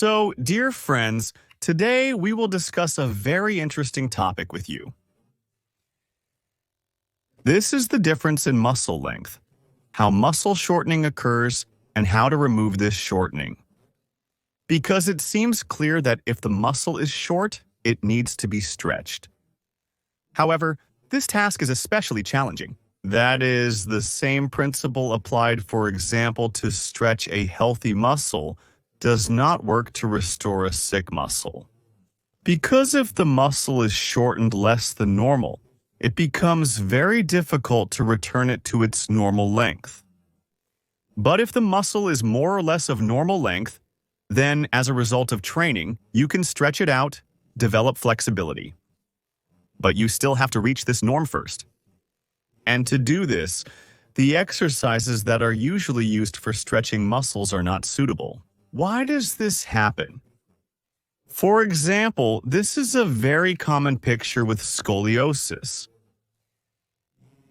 So, dear friends, today we will discuss a very interesting topic with you. This is the difference in muscle length, how muscle shortening occurs, and how to remove this shortening. Because it seems clear that if the muscle is short, it needs to be stretched. However, this task is especially challenging. That is, the same principle applied, for example, to stretch a healthy muscle does not work to restore a sick muscle. Because if the muscle is shortened less than normal, it becomes very difficult to return it to its normal length. But if the muscle is more or less of normal length, then as a result of training, you can stretch it out, develop flexibility. But you still have to reach this norm first. And to do this, the exercises that are usually used for stretching muscles are not suitable. Why does this happen? For example, this is a very common picture with scoliosis.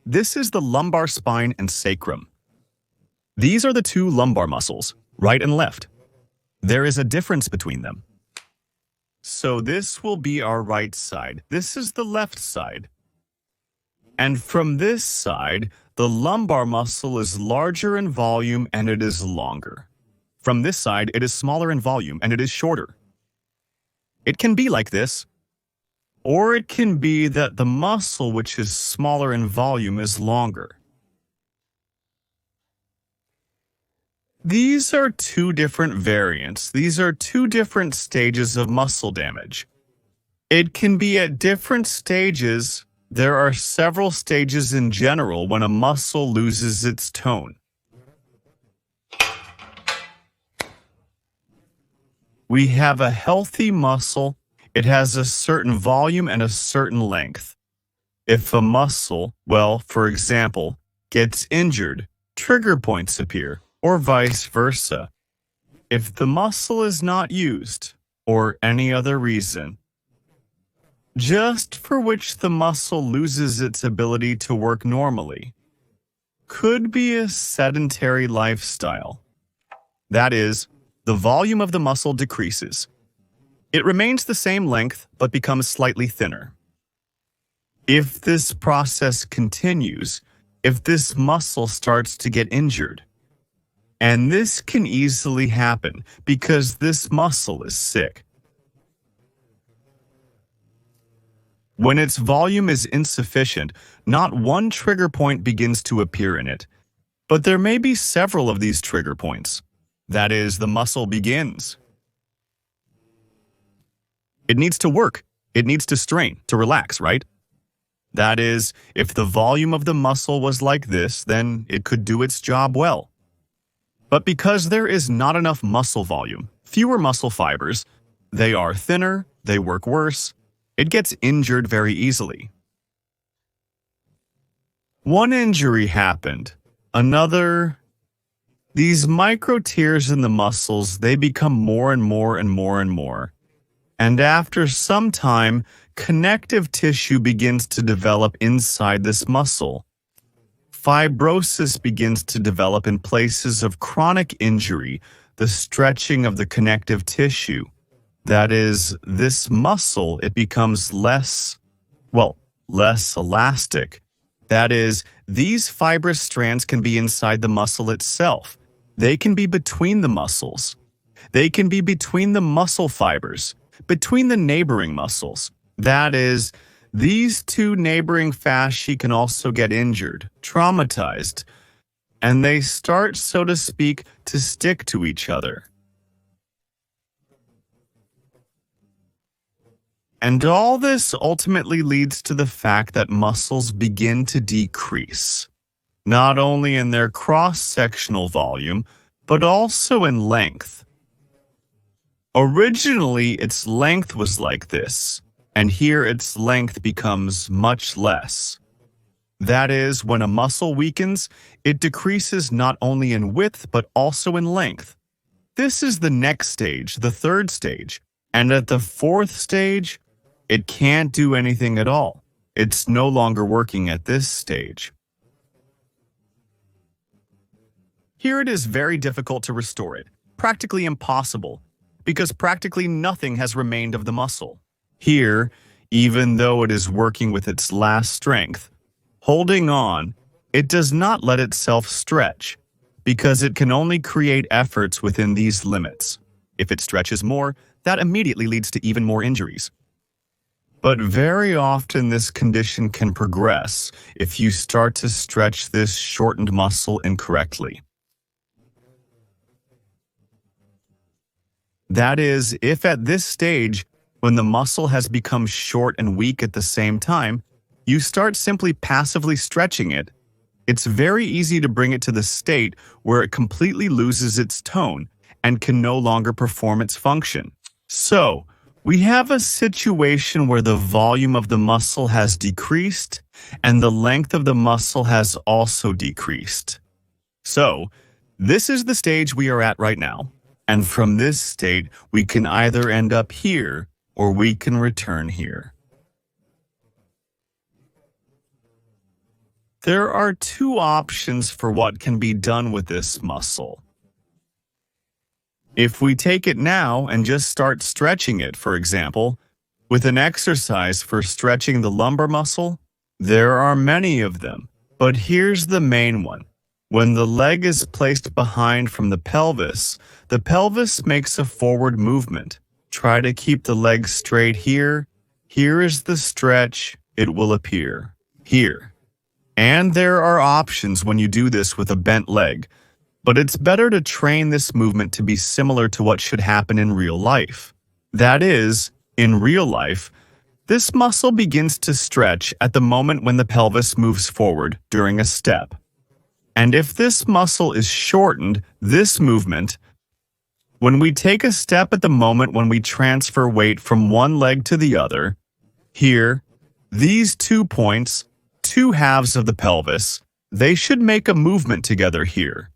This is the lumbar spine and sacrum. These are the two lumbar muscles, right and left. There is a difference between them. So this will be our right side. This is the left side. And from this side, the lumbar muscle is larger in volume and it is longer. From this side, it is smaller in volume and it is shorter. It can be like this, or it can be that the muscle which is smaller in volume is longer. These are two different variants. These are two different stages of muscle damage. It can be at different stages. There are several stages in general when a muscle loses its tone. We have a healthy muscle. It has a certain volume and a certain length. If a muscle, for example, gets injured, trigger points appear, or vice versa. If the muscle is not used, or any other reason, just for which the muscle loses its ability to work normally, could be a sedentary lifestyle. That is, the volume of the muscle decreases. It remains the same length, but becomes slightly thinner. If this process continues, if this muscle starts to get injured, and this can easily happen because this muscle is sick. When its volume is insufficient, not one trigger point begins to appear in it, but there may be several of these trigger points. That is, the muscle begins. It needs to work. It needs to strain, to relax, right? That is, if the volume of the muscle was like this, then it could do its job well. But because there is not enough muscle volume, fewer muscle fibers, they are thinner, they work worse, it gets injured very easily. One injury happened. Another. These micro tears in the muscles, they become more and more and more and more. And after some time, connective tissue begins to develop inside this muscle. Fibrosis begins to develop in places of chronic injury, the stretching of the connective tissue. That is, this muscle, it becomes less elastic. That is, these fibrous strands can be inside the muscle itself. They can be between the muscles. They can be between the muscle fibers, between the neighboring muscles. That is, these two neighboring fasciae can also get injured, traumatized, and they start, so to speak, to stick to each other. And all this ultimately leads to the fact that muscles begin to decrease, not only in their cross-sectional volume, but also in length. Originally, its length was like this, and here its length becomes much less. That is, when a muscle weakens, it decreases not only in width, but also in length. This is the next stage, the third stage, and at the fourth stage, it can't do anything at all. It's no longer working at this stage. Here it is very difficult to restore it, practically impossible. because practically nothing has remained of the muscle. Here, even though it is working with its last strength, holding on, it does not let itself stretch, because it can only create efforts within these limits. If it stretches more, that immediately leads to even more injuries. But very often this condition can progress if you start to stretch this shortened muscle incorrectly. That is, if at this stage, when the muscle has become short and weak at the same time, you start simply passively stretching it, it's very easy to bring it to the state where it completely loses its tone and can no longer perform its function. So, we have a situation where the volume of the muscle has decreased and the length of the muscle has also decreased. So, this is the stage we are at right now. And from this state, we can either end up here or we can return here. There are two options for what can be done with this muscle. If we take it now and just start stretching it, for example, with an exercise for stretching the lumbar muscle, there are many of them, but here's the main one. When the leg is placed behind from the pelvis makes a forward movement. Try to keep the leg straight here. Here is the stretch. It will appear here. And there are options when you do this with a bent leg, but it's better to train this movement to be similar to what should happen in real life. That is, in real life, this muscle begins to stretch at the moment when the pelvis moves forward during a step. And if this muscle is shortened, this movement, when we take a step at the moment when we transfer weight from one leg to the other, here, these 2 points, 2 halves of the pelvis, they should make a movement together here.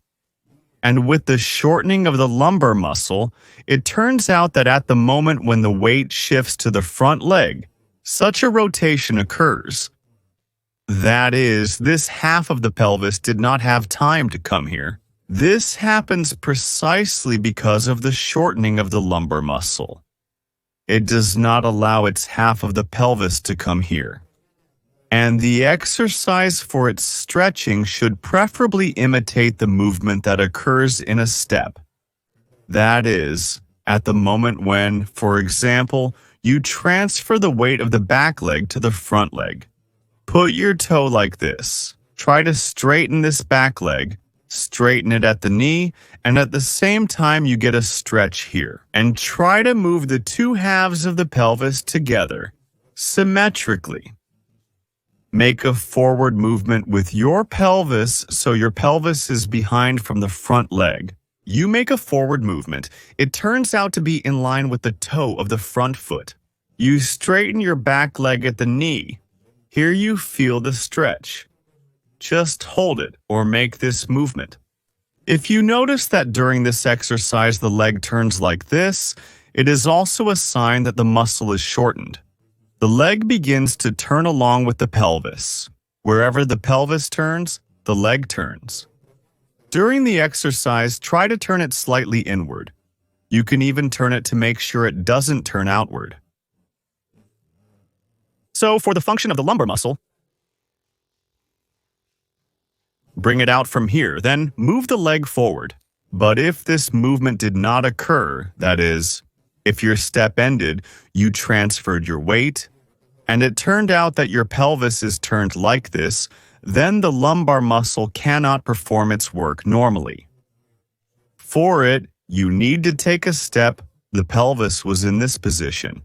And with the shortening of the lumbar muscle, it turns out that at the moment when the weight shifts to the front leg, such a rotation occurs. That is, this half of the pelvis did not have time to come here. This happens precisely because of the shortening of the lumbar muscle. It does not allow its half of the pelvis to come here. And the exercise for its stretching should preferably imitate the movement that occurs in a step. That is, at the moment when, for example, you transfer the weight of the back leg to the front leg. Put your toe like this. Try to straighten this back leg, straighten it at the knee, and at the same time you get a stretch here. And try to move the 2 halves of the pelvis together, symmetrically. Make a forward movement with your pelvis so your pelvis is behind from the front leg. You make a forward movement. It turns out to be in line with the toe of the front foot. You straighten your back leg at the knee. Here you feel the stretch. Just hold it or make this movement. If you notice that during this exercise the leg turns like this, it is also a sign that the muscle is shortened. The leg begins to turn along with the pelvis. Wherever the pelvis turns, the leg turns. During the exercise, try to turn it slightly inward. You can even turn it to make sure it doesn't turn outward. So, for the function of the lumbar muscle, bring it out from here, then move the leg forward. But if this movement did not occur, that is, if your step ended, you transferred your weight, and it turned out that your pelvis is turned like this, then the lumbar muscle cannot perform its work normally. For it, you need to take a step. The pelvis was in this position,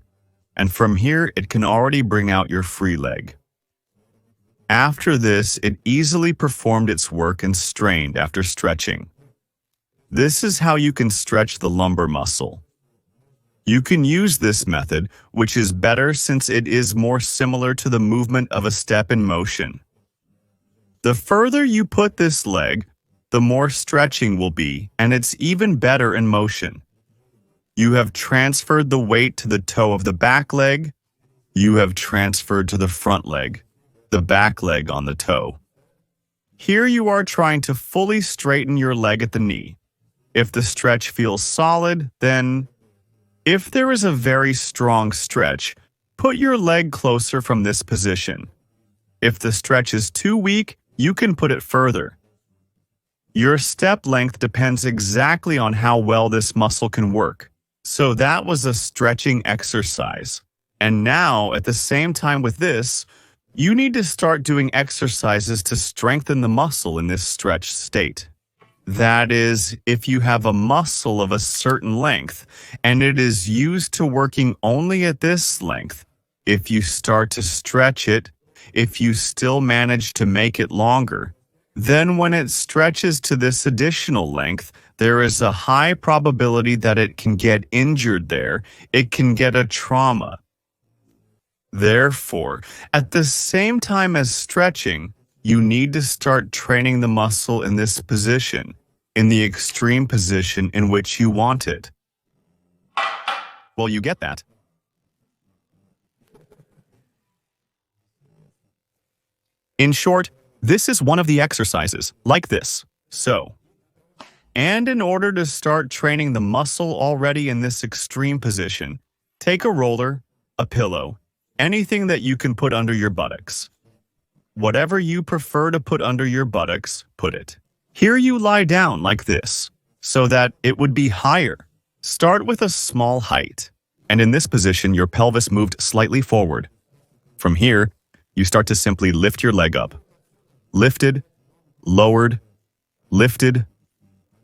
and from here it can already bring out your free leg. After this, it easily performed its work and strained after stretching. This is how you can stretch the lumbar muscle. You can use this method, which is better since it is more similar to the movement of a step in motion. The further you put this leg, the more stretching will be, and it's even better in motion. You have transferred the weight to the toe of the back leg. You have transferred to the front leg, the back leg on the toe. Here you are trying to fully straighten your leg at the knee. If the stretch feels solid, then If there is a very strong stretch, put your leg closer from this position. If the stretch is too weak, you can put it further. Your step length depends exactly on how well this muscle can work. So that was a stretching exercise. And now, at the same time with this, you need to start doing exercises to strengthen the muscle in this stretched state. That is, if you have a muscle of a certain length, and it is used to working only at this length, if you start to stretch it, if you still manage to make it longer, then when it stretches to this additional length, there is a high probability that it can get injured there. It can get a trauma. Therefore, at the same time as stretching, you need to start training the muscle in this position, in the extreme position in which you want it. Well, you get that. In short, this is one of the exercises, like this. And in order to start training the muscle already in this extreme position, take a roller, a pillow, anything that you can put under your buttocks. Whatever you prefer to put under your buttocks, put it. Here you lie down like this, so that it would be higher. Start with a small height, and in this position your pelvis moved slightly forward. From here, you start to simply lift your leg up. Lifted, lowered, lifted,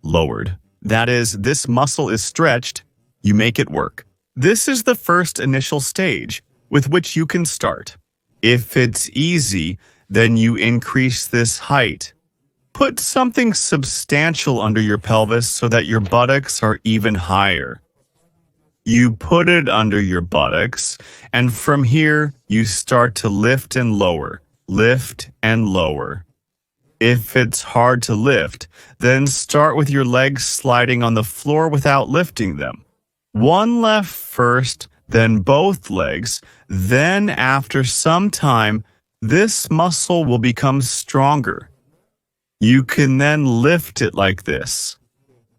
lowered. That is, this muscle is stretched, you make it work. This is the first initial stage with which you can start. If it's easy, then you increase this height. Put something substantial under your pelvis so that your buttocks are even higher. You put it under your buttocks, and from here, you start to lift and lower, lift and lower. If it's hard to lift, then start with your legs sliding on the floor without lifting them. One left first, then both legs. Then after some time, this muscle will become stronger. You can then lift it like this.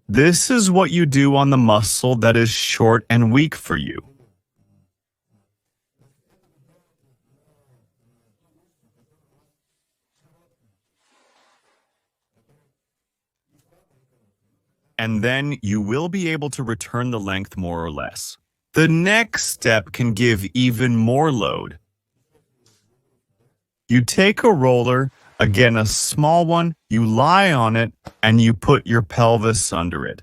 This is what you do on the muscle that is short and weak for you. And then you will be able to return the length more or less. The next step can give even more load. You take a roller, again a small one, you lie on it, and you put your pelvis under it.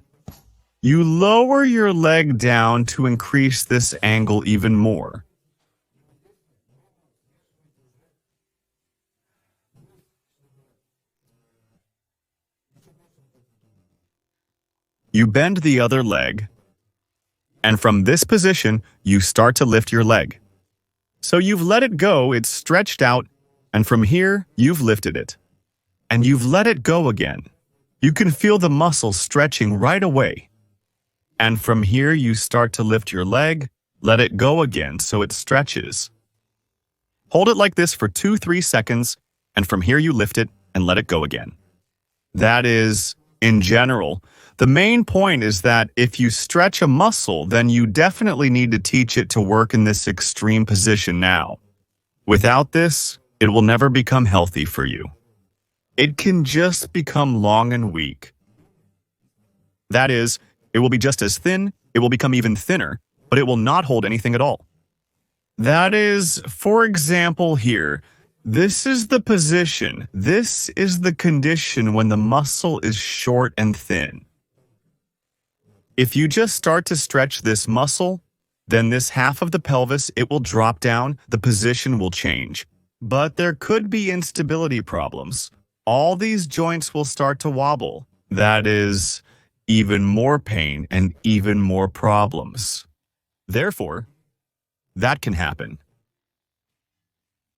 You lower your leg down to increase this angle even more. You bend the other leg, and from this position, you start to lift your leg. So you've let it go, it's stretched out, and from here, you've lifted it. And you've let it go again. You can feel the muscle stretching right away. And from here, you start to lift your leg, let it go again so it stretches. Hold it like this for 2-3 seconds, and from here you lift it and let it go again. That is, in general, the main point is that if you stretch a muscle, then you definitely need to teach it to work in this extreme position now. Without this, it will never become healthy for you. It can just become long and weak. That is, it will be just as thin, it will become even thinner, but it will not hold anything at all. That is, for example here, this is the position, this is the condition when the muscle is short and thin. If you just start to stretch this muscle, then this half of the pelvis, it will drop down, the position will change. But there could be instability problems. All these joints will start to wobble. That is, even more pain and even more problems. Therefore, that can happen.